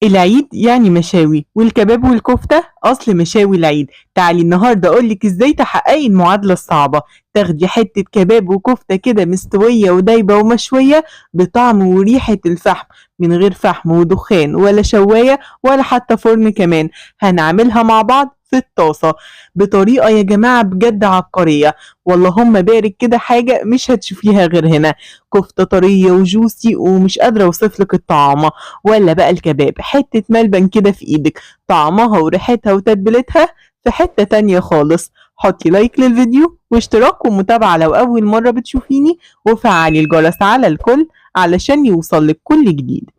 العيد يعني مشاوي، والكباب والكفتة أصل مشاوي العيد. تعالي النهاردة أقولك إزاي تحققي المعادلة الصعبة. تاخدي حتة كباب وكفتة كده مستوية ودايبة ومشوية بطعم وريحة الفحم، من غير فحم ودخان ولا شواية ولا حتى فرن كمان. هنعملها مع بعض في الطاسة بطريقة يا جماعة بجد عبقرية. واللهم بارك كده، حاجة مش هتشوفيها غير هنا. كفتة طرية وجوسي ومش قادرة أوصفلك الطعام. ولا بقى الكباب حتة ملبن كده في ايدك، طعمها وريحتها وتتبيلتها في حتة تانية خالص. حطي لايك للفيديو واشتراك ومتابعة لو أول مرة بتشوفيني، وفعلي الجرس على الكل علشان يوصلك كل جديد.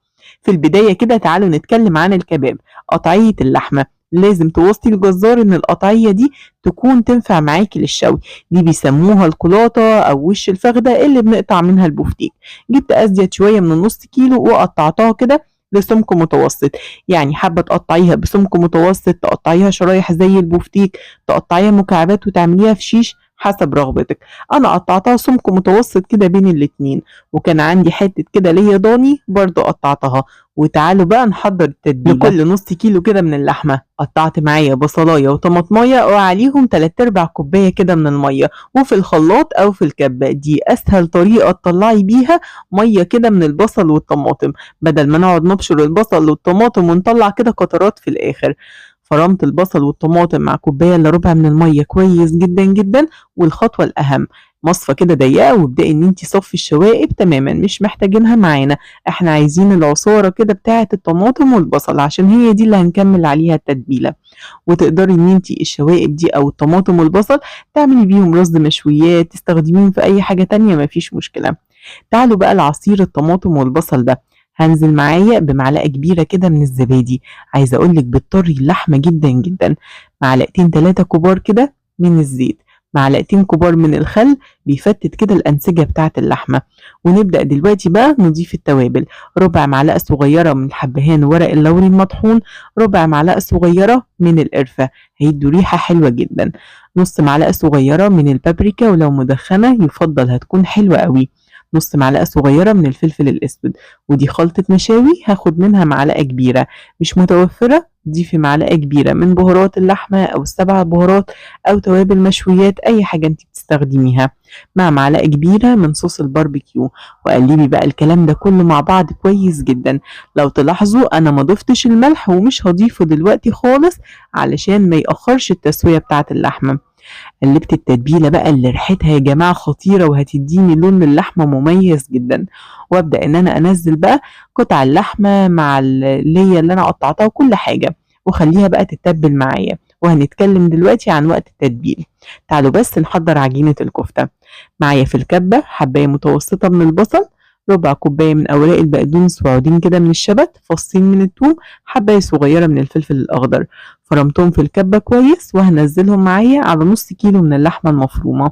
في البداية كده تعالوا نتكلم عن الكباب. قطعية اللحمة لازم توصي الجزار ان القطعية دي تكون تنفع معاكي للشوي. دي بيسموها الكلاطة او وش الفخدة اللي بنقطع منها البفتيك. جبت ازيد شوية من النص كيلو وقطعتها كده لسمك متوسط. يعني حابة تقطعيها بسمك متوسط، تقطعيها شرايح زي البفتيك، تقطعيها مكعبات وتعمليها في شيش حسب رغبتك. انا قطعتها سمك متوسط كده بين الاتنين، وكان عندي حتة كده ليا ضاني برضو قطعتها. وتعالوا بقى نحضر التتبيلة. لكل نص كيلو كده من اللحمة قطعت معايا بصلاية وطماطماية وعليهم 3/4 كوباية كده من المية. وفي الخلاط او في الكبة دي اسهل طريقة تطلعي بيها مية كده من البصل والطماطم، بدل ما نقعد نبشر البصل والطماطم ونطلع كده قطرات في الآخر. فرمت البصل والطماطم مع كوباية إلا ربع من المية كويس جدا جدا. والخطوة الأهم، مصفى كده ضيقة وابدأي إن انتي صفي الشوائب تماما، مش محتاجينها معانا. احنا عايزين العصارة كده بتاعة الطماطم والبصل عشان هي دي اللي هنكمل عليها التتبيلة. وتقدري ان انتي الشوائب دي او الطماطم والبصل تعملي بيهم رز مشويات، تستخدميهم في اي حاجة تانية مفيش مشكلة. تعالوا بقى لعصير الطماطم والبصل ده. هنزل معايا بمعلقة كبيرة كده من الزبادي، عايزة أقولك بتطري اللحمة جدا جدا. معلقتين 3 كبار كده من الزيت، معلقتين كبار من الخل بيفتت كده الأنسجة بتاعة اللحمة. ونبدأ دلوقتي بقى نضيف التوابل. ربع معلقة صغيرة من الحبهان وورق اللوري المطحون، ربع معلقة صغيرة من القرفة هيدوا ريحة حلوة جدا، نص معلقة صغيرة من البابريكا ولو مدخنة يفضل هتكون حلوة قوي، نص معلقة صغيرة من الفلفل الأسود. ودي خلطة مشاوي هاخد منها معلقة كبيرة. مش متوفرة ضيفي معلقة كبيرة من بهارات اللحمة أو ال7 بهارات أو توابل مشويات، أي حاجة انت بتستخدميها، مع معلقة كبيرة من صوص الباربيكيو. وقلبي بقى الكلام ده كله مع بعض كويس جدا. لو تلاحظوا أنا ما ضفتش الملح ومش هضيفه دلوقتي خالص علشان ما يأخرش التسوية بتاعة اللحمة. قلبت التتبيلة بقى اللي ريحتها يا جماعة خطيرة وهتديني لون للحمة مميز جدا. وابدأ ان انا انزل بقى قطع اللحمة مع اللي انا قطعتها وكل حاجة، وخليها بقى تتبل معايا. وهنتكلم دلوقتي عن وقت التتبيل. تعالوا بس نحضر عجينة الكفتة. معايا في الكبة حباية متوسطة من البصل، ربع كوباية من أوراق البقدونس وعودين كده من الشبت، فصين من الثوم، حباية صغيرة من الفلفل الأخضر. فرمتهم في الكبة كويس وهنزلهم معايا على نص كيلو من اللحمة المفرومة.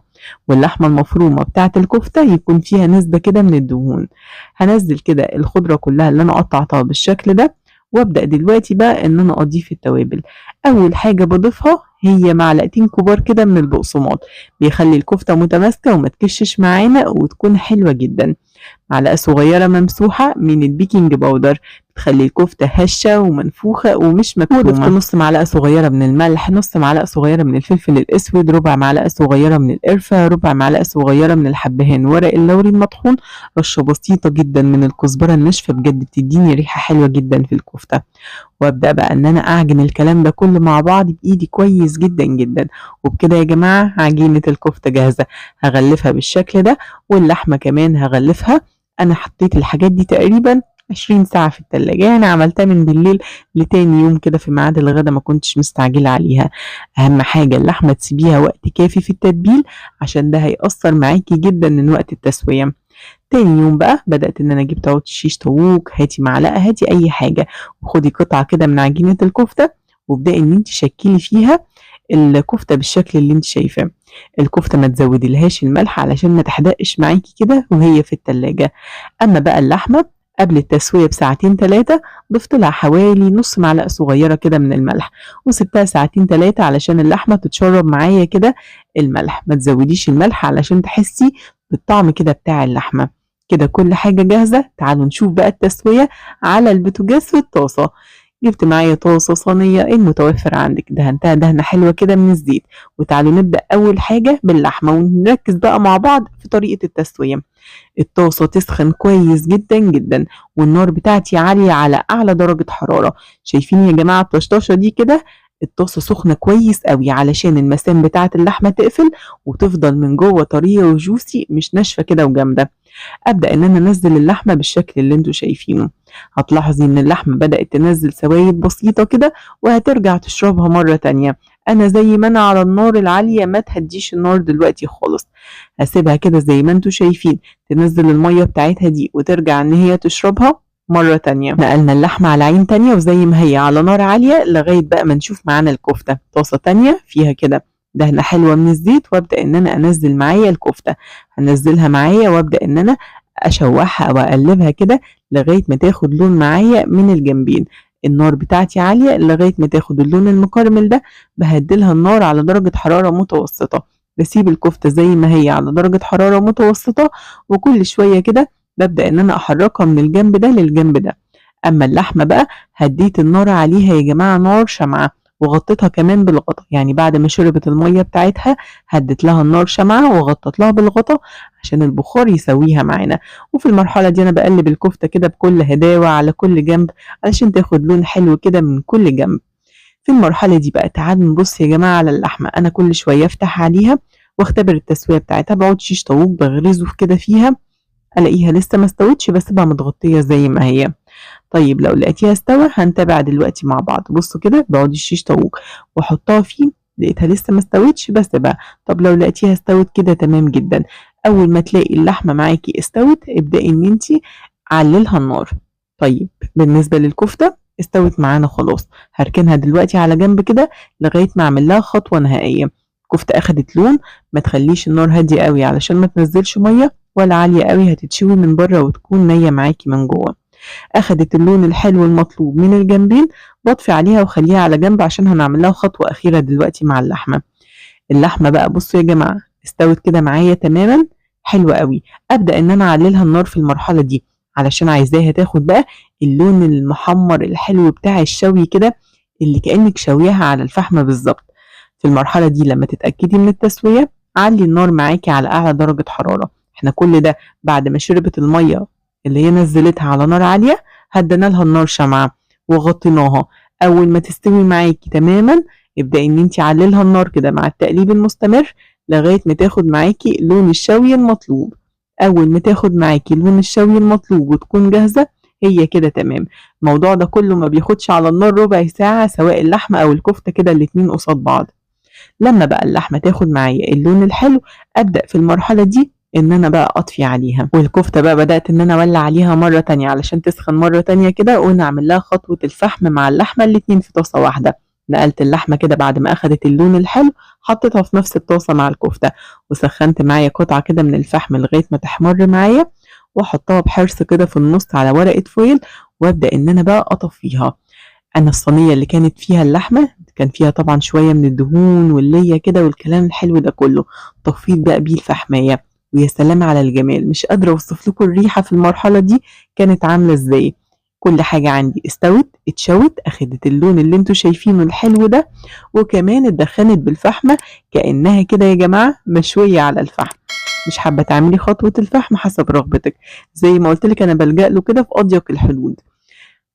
واللحمة المفرومة بتاعة الكفتة يكون فيها نسبة كده من الدهون. هنزل كده الخضرة كلها اللي أنا قطعتها بالشكل ده. وابدأ دلوقتي بقى إن أنا أضيف التوابل. أول حاجة بضيفها هي معلقتين كبار كده من البقسماط، بيخلي الكفتة متماسكة وما تكشش معانا وتكون حلوة جدا. معلقة صغيرة ممسوحة من البيكنج باودر بتخلي الكفتة هشة ومنفوخة ومش مكتومة. وضفت نص معلقة صغيرة من الملح، نص معلقة صغيرة من الفلفل الأسود، ربع معلقة صغيرة من القرفة، ربع معلقة صغيرة من الحبهان ورق اللوري المطحون، رشة بسيطة جدا من الكزبرة الناشفة بجد بتديني ريحة حلوة جدا في الكفتة. وابدأ بقى ان انا اعجن الكلام ده كله مع بعض بايدي كويس جدا جدا. وبكده يا جماعة عجينة الكفتة جاهزة. هغلفها بالشكل ده، واللحمة كمان هغلفها. انا حطيت الحاجات دي تقريبا 20 ساعة في التلاجة، يعني عملتها من بالليل لتاني يوم كده في ميعاد الغدا، ما كنتش مستعجلة عليها. أهم حاجة اللحمة تسيبيها وقت كافي في التتبيل عشان ده هيأثر معاكي جدا من وقت التسوية. تاني يوم بقى بدأت إن أنا جبت عود شيش طاووق، هاتي معلقة هاتي أي حاجة، وخدي قطعة كده من عجينة الكفتة وابدأي إن انت شكلي فيها الكفتة بالشكل اللي انت شايفاه. الكفتة ما تزوديلهاش الملح علشان ما تحدقش معاكي كده وهي في التلاجة. أما بقى اللحمة قبل التسوية بساعتين 3 ضفت لها حوالي نص معلقة صغيرة كده من الملح، وسبتها ساعتين 3 علشان اللحمة تتشرب معايا كده الملح. ما تزوديش الملح علشان تحسي بالطعم كده بتاع اللحمة. كده كل حاجة جاهزة. تعالوا نشوف بقى التسوية على البوتاجاز في الطاسة. جبت معايا طاسة، صينية، المتوفر عندك، دهنتها دهنة حلوة كده من الزيت. وتعالوا نبدأ أول حاجة باللحمة ونركز بقى مع بعض في طريقة التسوية. الطاسة تسخن كويس جدا جدا، والنار بتاعتي عالية على أعلى درجة حرارة. شايفين يا جماعة الطشطاشة دي كده؟ الطاسة سخنة كويس قوي علشان المسام بتاعة اللحمة تقفل وتفضل من جوه طرية وجوسي، مش ناشفة كده وجامدة. أبدأ إن أنا أنزل اللحمة بالشكل اللي انتوا شايفينه. هتلاحظي إن اللحمة بدأت تنزل سوائل بسيطة كده، وهترجع تشربها مرة تانية. أنا زي ما أنا على النار العالية، ما تهديش النار دلوقتي خالص. هسيبها كده زي ما انتوا شايفين تنزل المية بتاعتها دي وترجع إن هي تشربها مرة تانية. نقلنا اللحمة على عين تانية وزي ما هي على نار عالية لغاية بقى ما نشوف معانا الكفتة. طاسة تانية فيها كده دهنة حلوة من الزيت، وابدأ ان انا انزل معايا الكفتة. هنزلها معايا وابدأ ان انا اشوحها او اقلبها كده لغاية ما تاخد لون معايا من الجنبين. النار بتاعتي عالية لغاية ما تاخد اللون المكرمل ده. بهدلها النار على درجة حرارة متوسطة. بسيب الكفتة زي ما هي على درجة حرارة متوسطة، وكل شوية كده ببدأ ان انا احركها من الجنب ده للجنب ده. اما اللحمة بقى هديت النار عليها يا جماعة نار شمعة، وغطيتها كمان بالغطا. يعني بعد ما شربت المية بتاعتها هديت لها النار شمعة وغطت لها بالغطا عشان البخار يسويها معانا. وفي المرحلة دي انا بقلب الكفتة كده بكل هداوة على كل جنب علشان تاخد لون حلو كده من كل جنب. في المرحلة دي بقى تعالوا نبص يا جماعة على اللحمة. انا كل شوية افتح عليها واختبر التسوية بتاعتها، بعود شيش طاووق بغرزه كده فيها، الاقيها لسه ما استوتش بسيبها متغطية زي ما هي. طيب لو لقيتيها استوى هنتابع دلوقتي مع بعض. بصوا كده بعود الشيش طاووق واحطها فيه، لقيتها لسه ما استوتش بسيبها. طب لو لقيتيها استوت كده تمام جدا. اول ما تلاقي اللحمه معاكي استوت ابدأي ان انت عللها النار. طيب بالنسبه للكفته استوت معانا خلاص. هركنها دلوقتي على جنب كده لغايه ما اعمل لها خطوه نهائيه. الكفته اخدت لون، ما تخليش النار هاديه قوي علشان ما تنزلش ميه، ولا عاليه قوي هتتشوي من بره وتكون نيه معاكي من جوه. اخدت اللون الحلو المطلوب من الجنبين، بطفي عليها وخليها على جنب عشان هنعمل لها خطوة أخيرة دلوقتي مع اللحمة. اللحمة بقى بصوا يا جماعة استوت كده معايا تماما، حلوة قوي. أبدأ إن أنا أعللها النار في المرحلة دي علشان عايزاها تاخد بقى اللون المحمر الحلو بتاع الشوي كده، اللي كأنك شويها على الفحم بالظبط. في المرحلة دي لما تتأكدي من التسوية علي النار معاكي على أعلى درجة حرارة. احنا كل ده بعد ما شربت المية اللي هي نزلتها على نار عالية، هدينا لها النار شمعة وغطيناها. أول ما تستوي معاكي تماما ابدأي إن انتي عللها النار كده مع التقليب المستمر لغاية ما تاخد معاكي لون الشوي المطلوب. أول ما تاخد معاكي لون الشوي المطلوب وتكون جاهزة، هي كده تمام. الموضوع ده كله ما بياخدش على النار ربع ساعة، سواء اللحمة أو الكفتة كده الاتنين قصاد بعض. لما بقى اللحمة تاخد معايا اللون الحلو، أبدأ في المرحلة دي ان انا بقى اطفي عليها. والكفتة بقى بدأت ان انا اولع عليها مرة تانية علشان تسخن مرة تانية كده، ونعمل لها خطوة الفحم مع اللحمة الاتنين في طاسة واحدة. نقلت اللحمة كده بعد ما اخدت اللون الحلو، حطيتها في نفس الطاسة مع الكفتة، وسخنت معايا قطعة كده من الفحم لغاية ما تحمر معايا، واحطها بحرص كده في النص على ورقة فويل، وابدأ ان انا بقى اطفيها. انا الصينية اللي كانت فيها اللحمة كان فيها طبعا شوية من الدهون واللية كده والكلام الحلو ده كله، طفيت بقى بيه الفحمية. ويا سلام على الجمال، مش قادرة اوصف لكم الريحة في المرحلة دي كانت عاملة ازاي. كل حاجة عندي استوت اتشوت، اخدت اللون اللي انتوا شايفينه الحلو ده، وكمان اتدخنت بالفحمة كأنها كده يا جماعة مشوية على الفحم. مش حابة تعملي خطوة الفحم حسب رغبتك، زي ما قلت لك انا بلجأ له كده في اضيق الحدود.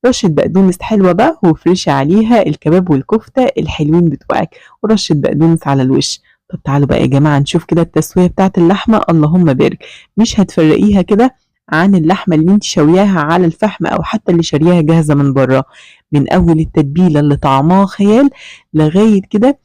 رشة بقدونس حلوة بقى وفرشي عليها الكباب والكفتة الحلوين بتوعك، ورشة بقدونس على الوش. طب تعالوا بقى يا جماعة نشوف كده التسوية بتاعت اللحمة. اللهم بارك. مش هتفرقيها كده عن اللحمة اللي انت شوياها على الفحم او حتى اللي شارياها جاهزة من بره. من اول التتبيلة اللي طعمها خيال لغاية كده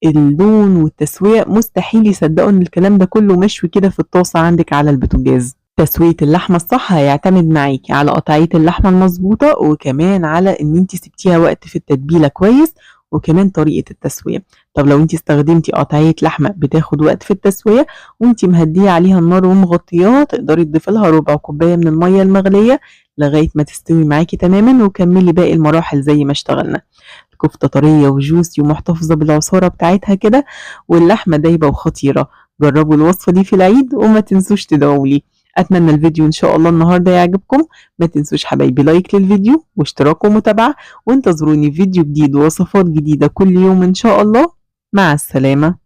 اللون والتسوية، مستحيل يصدقوا ان الكلام ده كله مشوي كده في الطاسة عندك على البوتاجاز. تسوية اللحمة الصح هيعتمد معاكي على قطعية اللحمة المظبوطة، وكمان على ان انت سبتيها وقت في التتبيلة كويس، وكمان طريقة التسوية. طب لو انت استخدمتي قطعية لحمة بتاخد وقت في التسوية وانت مهدية عليها النار ومغطياها، تقدري تضيفي لها ربع كوباية من المية المغلية لغاية ما تستوي معاكي تماما، وكملي باقي المراحل زي ما اشتغلنا. الكفتة طرية وجوسي ومحتفظة بالعصارة بتاعتها كده، واللحمة دايبة وخطيرة. جربوا الوصفة دي في العيد وما تنسوش تدعولي. اتمنى الفيديو ان شاء الله النهارده يعجبكم. ما تنسوش حبايبي لايك للفيديو واشتراك ومتابعة، وانتظروني في فيديو جديد ووصفات جديدة كل يوم ان شاء الله. مع السلامة.